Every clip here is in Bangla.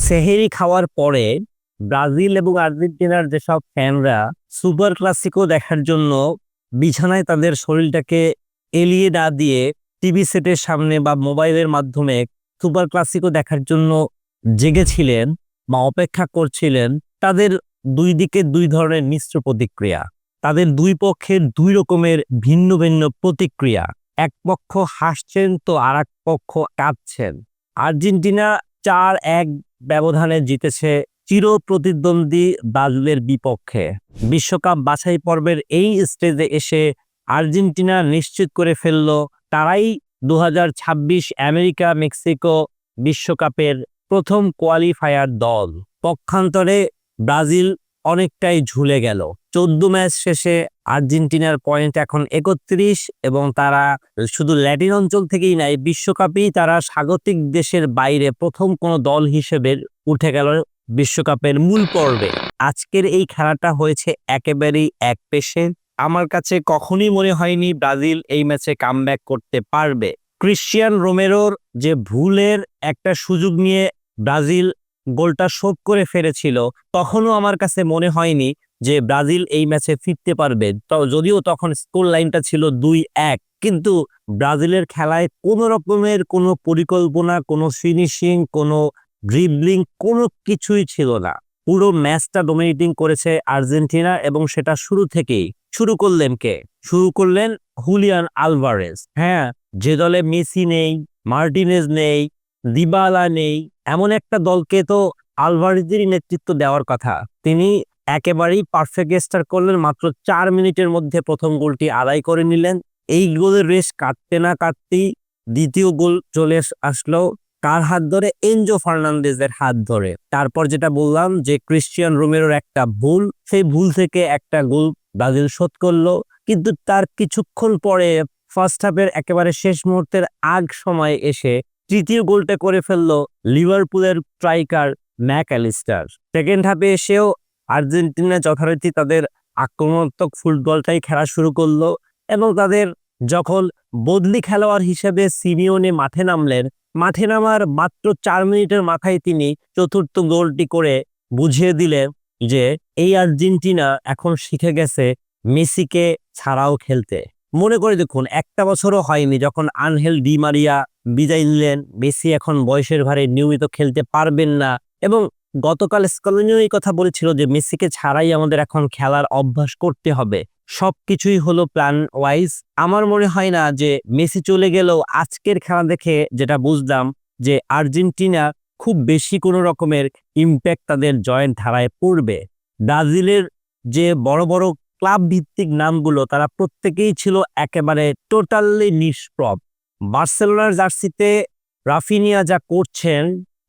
সেহেরি খাওয়ার পরে ব্রাজিল এবং আর্জেন্টিনার যেসব ফ্যানরা সুপার ক্লাসিকো দেখার জন্য বিছানায় তাদের শরীরটাকে এলিয়ে না দিয়ে টিভি সেটের সামনে বা মোবাইলের মাধ্যমে সুপার ক্লাসিকো দেখার জন্য জেগেছিলেন বা অপেক্ষা করছিলেন, তাদের দুই দিকে দুই ধরনের মিশ্র প্রতিক্রিয়া। তাদের দুই পক্ষের দুই রকমের ভিন্ন ভিন্ন প্রতিক্রিয়া। এক পক্ষ হাসছেন তো আর এক পক্ষ কাঁদছেন। আর্জেন্টিনা 4-1 ব্যবধানে জিতেছে চির প্রতিদ্বন্দ্বী ব্রাজিলের বিপক্ষে। বিশ্বকাপ বাছাই পর্বের এই স্টেজে এসে আর্জেন্টিনা নিশ্চিত করে ফেলল তারাই 2026 আমেরিকা মেক্সিকো বিশ্বকাপের প্রথম কোয়ালিফায়ার দল। পক্ষান্তরে ব্রাজিল অনেকটাই ঝুলে গেল। 14 ম্যাচ শেষে আর্জেন্টিনার পয়েন্ট এখন 31 এবং তারা শুধু ল্যাটিন অঞ্চল থেকেই নাই, বিশ্বকাপেই তারা স্বাগতিক দেশের বাইরে প্রথম কোনো দল হিসেবে উঠে গেল বিশ্বকাপের মূল পর্বে। আজকের এই খেলাটা হয়েছে একেবারেই একপেশে। আমার কাছে কখনোই মনে হয়নি ব্রাজিল এই ম্যাচে কামব্যাক করতে পারবে। ক্রিশ্চিয়ান রোমেরোর যে ভুলের একটা সুযোগ নিয়ে ব্রাজিল গোলটা শোধ করে ফেলেছিল, তখনও আমার কাছে মনে হয়নি যে ব্রাজিল এই ম্যাচে ফিরতে পারবে। যদিও তখন স্কোর লাইনটা ছিল 2-1, কিন্তু ব্রাজিলের খেলায় কোনো রকমের কোনো পরিকল্পনা, কোনো ফিনিশিং, কোনো ড্রিবলিং, কোনো কিছুই ছিল না। পুরো ম্যাচটা ডমিনেটিং করেছে আর্জেন্টিনা এবং সেটা শুরু থেকেই। শুরু করলেন কে? শুরু করলেন হুলিয়ান আলভারেজ। হ্যাঁ, যে দলে মেসি নেই, মার্টিনেজ নেই, দিবালা নেই, এমন একটা দলকে তো আলভারেজেরই নেতৃত্ব দেওয়ার কথা। তিনি একেবারেই পারফেক্ট স্টার্ট করলেন। মাত্র 4 মিনিটের মধ্যে প্রথম গোলটি আদায় করে নিলেন। এই গোলের রেশ কাটতে না কাটতেই দ্বিতীয় গোল চলে আসলো। কার হাত ধরে? এনজো ফার্নান্দেজের হাত ধরে। তারপর যেটা বললাম যে ক্রিশ্চিয়ান রোমেরোর একটা ভুল, সেই ভুল থেকে একটা গোল ব্রাজিল শোধ করলো। কিন্তু তার কিছুক্ষণ পরে ফার্স্ট হাফের একেবারে শেষ মুহূর্তের আগ সময় এসে তৃতীয় গোলটা করে ফেললো লিভারপুলের স্ট্রাইকার ম্যাকঅ্যালিস্টার। সেকেন্ড হাফে এসেও আর্জেন্টিনা যথারীতি তাদের আক্রমণাত্মক ফুটবলটাই খেলা শুরু করলো এবং তাদের যখন বদলি খেলোয়াড় হিসেবে সিমিওনে মাঠে নামলেন, মাঠে নামার মাত্র 4 মিনিটের মাথায় তিনি চতুর্থ গোলটি করে বুঝিয়ে দিলেন যে এই আর্জেন্টিনা এখন শিখে গেছে মেসিকে ছাড়াও খেলতে। মনে করে দেখুন, একটা বছরও হয়নি যখন আনহেল ডি মারিয়া বিদায় নিলেন। মেসি এখন বয়সের ভারে নিয়মিত খেলতে পারবেন না এবং গতকাল স্কলোনিও এই কথা বলেছিল যে মেসিকে ছাড়াই আমাদের এখন খেলার অভ্যাস করতে হবে। সবকিছুই হলো প্ল্যান ওয়াইজ। আমার মনে হয় না যে মেসি চলে গেলেও আজকের খেলা দেখে যেটা বুঝলাম যে আর্জেন্টিনা খুব বেশি কোনো রকমের ইম্প্যাক্ট তাদের জয়েন্ট ধারায় পড়বে। ব্রাজিলের যে বড় বড় ক্লাব ভিত্তিক নামগুলো, তারা প্রত্যেকেই ছিল একেবারে টোটালি নিষ্প্রভ। বার্সেলোনার জার্সিতে রাফিনিয়া যা করছেন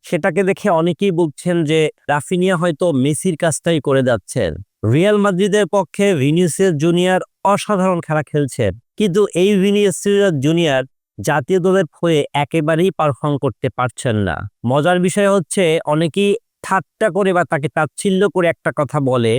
সেটাকে দেখে অনেকেই বলছেন যে রাফিনিয়া হয়তো মেসির কাজটাই করে যাচ্ছেন। রিয়াল মাদ্রিদের পক্ষে ভিনিসিয়াস জুনিয়র অসাধারণ খেলা খেলছেন, কিন্তু এই ভিনিসিয়াস জুনিয়র জাতীয় দলের হয়ে একেবারেই পারফর্ম করতে পারছেন না। মজার বিষয় হচ্ছে, অনেকেই ঠাট্টা করে বা তাকে তাচ্ছিল্য করে একটা কথা বলে,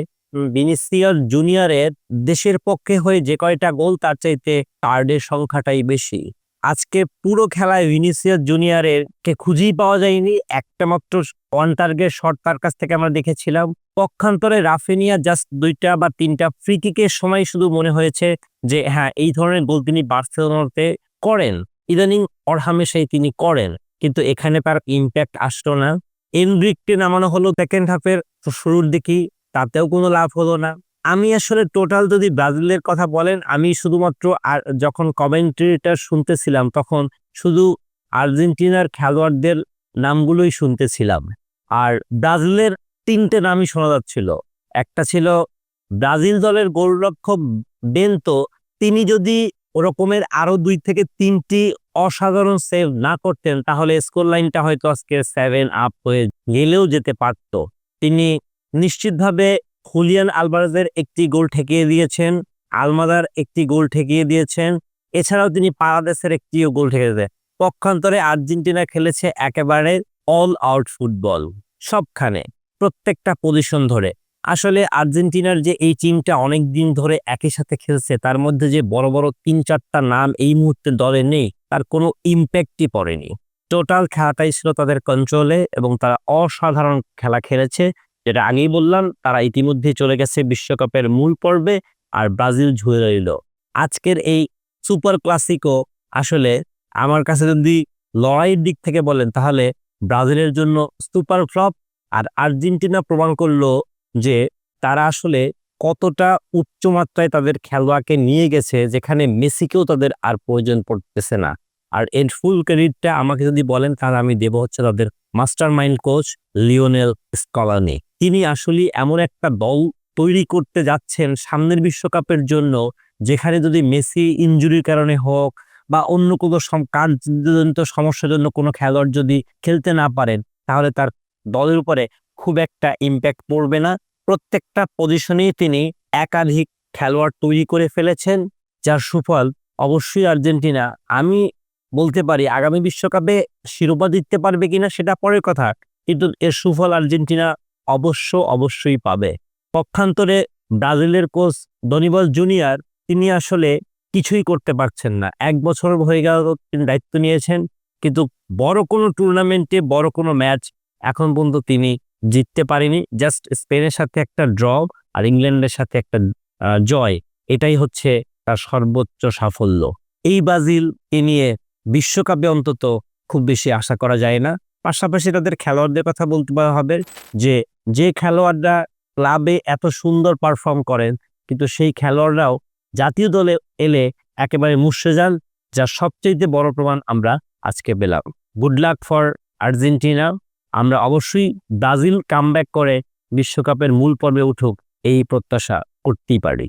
ভিনিসিয়াস জুনিয়রের দেশের পক্ষে হয়ে যে কয়টা গোল তার চাইতে কার্ডের সংখ্যাটাই বেশি। আজকে পুরো খেলায় ভিনিসিয়াস জুনিয়রের কে খুঁজেই পাওয়া যায়নি। একটা মাত্র ওয়ান টার্গেট শট তার কাছ থেকে আমরা দেখেছিলাম। পক্ষান্তরে রাফিনিয়া জাস্ট 2টা বা 3টা ফ্রি কিকের সময় শুধু মনে হয়েছে যে হ্যাঁ, এই ধরনের গোল তিনি বার্সেলোনাতে করেন, ইদানিং অরহামেশাই তিনি করেন, কিন্তু এখানে তার ইম্প্যাক্ট আসলো না। এনরিককে নামানো হলো সেকেন্ড হাফের শুরুর দিকেই, তাতেও কোনো লাভ হলো না। আমি আসলে টোটাল যদি ব্রাজিলের কথা বলেন, আমি শুধুমাত্র যখন কমেন্ট্রিটা শুনতেছিলাম তখন শুধু আর্জেন্টিনার খেলোয়াড়দের নামগুলোই শুনতেছিলাম। আর ব্রাজিলের 3টে নামই শোনা যাচ্ছিল। একটা ছিল ব্রাজিল দলের গোলরক্ষক বেন্তো। তিনি যদি ওরকমের আরো 2 থেকে 3টি অসাধারণ সেভ না করতেন তাহলে স্কোর লাইনটা হয়তো আজকে 7 আপ হয়ে গেলেও যেতে পারত। তিনি নিশ্চিতভাবে হুলিয়ান আলভারেজের একটি গোল ঠেকিয়ে দিয়েছেন, আলমাদার একটি গোল ঠেকিয়ে দিয়েছেন, এছাড়াও তিনি পারাদেসের একটিও গোল ঠেকিয়ে দিয়েছেন। পক্ষান্তরে আর্জেন্টিনা খেলেছে একেবারে অল আউট ফুটবল, সবখানে প্রত্যেকটা পজিশন ধরে। আসলে আর্জেন্টিনার যে এই টিমটা অনেক দিন ধরে একই সাথে খেলছে, তার মধ্যে যে বড় বড় 3-4টা নাম এই মুহূর্তে দলে নেই, তার কোনো ইম্প্যাক্টই পড়েনি। টোটাল খেলাটাই ছিল তাদের কন্ট্রোলে এবং তারা অসাধারণ খেলা খেলেছে। যেটা আগেই বললাম, তারা ইতিমধ্যেই চলে গেছে বিশ্বকাপের মূল পর্বে, আর ব্রাজিল ঝুলে রইল। আজকের এই সুপার ক্লাসিকো আসলে আমার কাছে যদি লড়াইয়ের দিক থেকে বলেন তাহলে ব্রাজিলের জন্য সুপার ফ্লপ। আর আর্জেন্টিনা প্রমাণ করলো যে তারা আসলে কতটা উচ্চমাত্রায় তাদের খেলোয়াড়কে নিয়ে গেছে, যেখানে মেসিকেও তাদের আর প্রয়োজন পড়তেছে না। আর এর ফুল ক্রেডিটটা আমাকে যদি বলেন তাহলে আমি দেব হচ্ছে তাদের master mind coach Lionel Scaloni. তিনি আসলে এমন একটা দল তৈরি করতে যাচ্ছেন সামনের বিশ্বকাপের জন্য, যেখানে যদি মেসি ইনজুরির কারণে হোক বা অন্য কোনো কার্যজনিত সমস্যার জন্য কোনো খেলোয়াড় যদি খেলতে না পারেন, তাহলে তার দলের উপরে খুব একটা ইম্প্যাক্ট পড়বে না। প্রত্যেকটা পজিশনেই তিনি একাধিক খেলোয়াড় তৈরি করে ফেলেছেন, যার সুফল অবশ্যই আর্জেন্টিনা, আমি বলতে পারি আগামী বিশ্বকাপে শিরোপা জিততে পারবে কিনা সেটা পরের কথা, কিন্তু এর সুফল আর্জেন্টিনা অবশ্যই পাবে। পক্ষান্তরে ব্রাজিলের কোচ দনিবল জুনিয়র, তিনি আসলে কিছুই করতে পারছেন না। 1 বছর হয়ে গেল তিনি দায়িত্ব নিয়েছেন, কিন্তু বড় কোনো টুর্নামেন্টে বড় কোনো ম্যাচ এখন পর্যন্ত তিনি জিততে পারেনি। জাস্ট স্পেনের সাথে একটা ড্র আর ইংল্যান্ডের সাথে একটা জয়, এটাই হচ্ছে তার সর্বোচ্চ সাফল্য। এই ব্রাজিলকে নিয়ে বিশ্বকাপে অন্তত খুব বেশি আশা করা যায় না। পাশাপাশি তাদের খেলোয়াড়দের কথা বলতে হবে, যে খেলোয়াড়রা ক্লাবে এত সুন্দর পারফর্ম করেন, কিন্তু সেই খেলোয়াড়রাও জাতীয় দলে এলে একেবারে মুষড়ে যান, যার সবচেয়ে বড় প্রমাণ আমরা আজকে পেলাম। Good luck for Argentina. আমরা অবশ্যই ব্রাজিল কামব্যাক করে বিশ্বকাপের মূল পর্বে উঠুক, এই প্রত্যাশা করতেই পারি।